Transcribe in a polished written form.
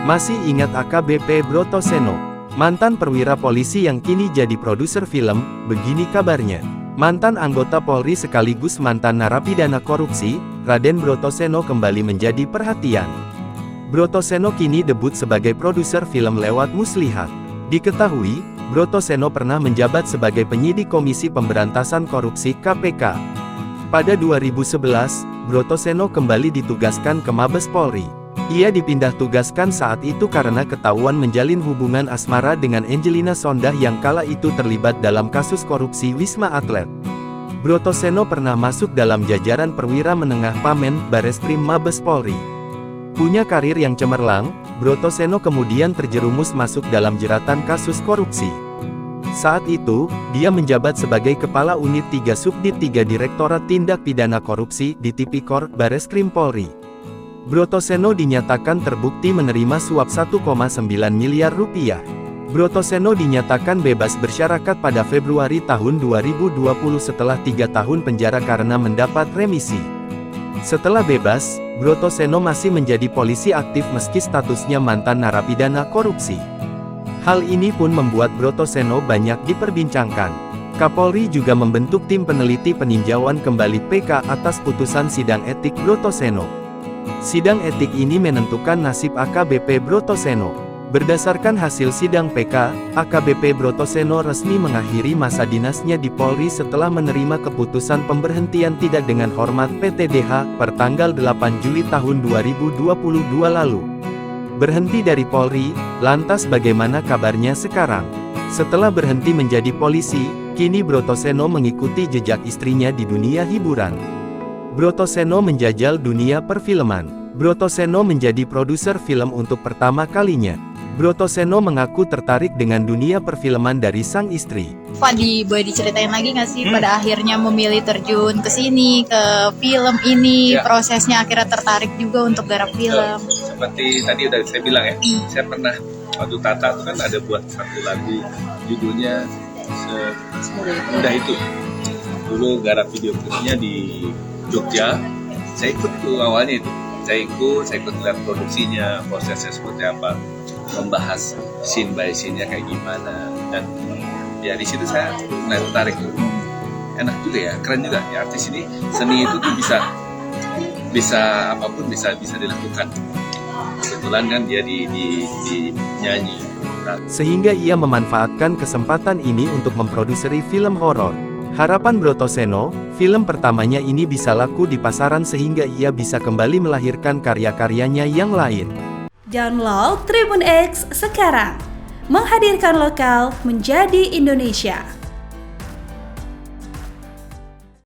Masih ingat AKBP Brotoseno, mantan perwira polisi yang kini jadi produser film? Begini kabarnya. Mantan anggota Polri sekaligus mantan narapidana korupsi, Raden Brotoseno kembali menjadi perhatian. Brotoseno kini debut sebagai produser film lewat Muslihat. Diketahui, Brotoseno pernah menjabat sebagai penyidik Komisi Pemberantasan Korupsi (KPK). Pada 2011, Brotoseno kembali ditugaskan ke Mabes Polri. Ia dipindah tugaskan saat itu karena ketahuan menjalin hubungan asmara dengan Angelina Sondakh yang kala itu terlibat dalam kasus korupsi Wisma Atlet. Brotoseno pernah masuk dalam jajaran perwira menengah Pamen, Bareskrim Mabes Polri. Punya karir yang cemerlang, Brotoseno kemudian terjerumus masuk dalam jeratan kasus korupsi. Saat itu, dia menjabat sebagai Kepala Unit 3 Subdit 3 Direktorat Tindak Pidana Korupsi di Tipikor, Bareskrim Polri. Brotoseno dinyatakan terbukti menerima suap 1,9 miliar rupiah. Brotoseno dinyatakan bebas bersyarat pada Februari tahun 2020 setelah 3 tahun penjara karena mendapat remisi. Setelah bebas, Brotoseno masih menjadi polisi aktif meski statusnya mantan narapidana korupsi. Hal ini pun membuat Brotoseno banyak diperbincangkan. Kapolri juga membentuk tim peneliti peninjauan kembali PK atas putusan sidang etik Brotoseno. Sidang etik ini menentukan nasib AKBP Brotoseno. Berdasarkan hasil sidang PK, AKBP Brotoseno resmi mengakhiri masa dinasnya di Polri setelah menerima keputusan pemberhentian tidak dengan hormat PTDH per tanggal 8 Juli tahun 2022 lalu. Berhenti dari Polri, lantas bagaimana kabarnya sekarang? Setelah berhenti menjadi polisi, kini Brotoseno mengikuti jejak istrinya di dunia hiburan. Brotoseno menjajal dunia perfilman. Brotoseno menjadi produser film untuk pertama kalinya. Brotoseno mengaku tertarik dengan dunia perfilman dari sang istri. Boleh diceritain lagi nggak sih pada akhirnya memilih terjun ke sini, ke film ini, Ya. prosesnya akhirnya tertarik juga untuk garap film. Seperti tadi udah saya bilang ya, saya pernah waktu Tata itu kan ada buat satu lagu judulnya Semudah Itu. Dulu garap video klipnya di Jogja, saya ikut tuh awalnya itu. Saya ikut lihat produksinya, prosesnya seperti apa, membahas scene by scene-nya kayak gimana, dan ya di situ saya mulai tertarik. Enak juga ya, keren juga ya, artis ini seni itu tuh bisa apapun bisa dilakukan. Kebetulan kan dia di nyanyi. Sehingga ia memanfaatkan kesempatan ini untuk memproduksi film horor. Harapan Brotoseno, film pertamanya ini bisa laku di pasaran sehingga ia bisa kembali melahirkan karya-karyanya yang lain. Download Tribun X sekarang, menghadirkan lokal menjadi Indonesia.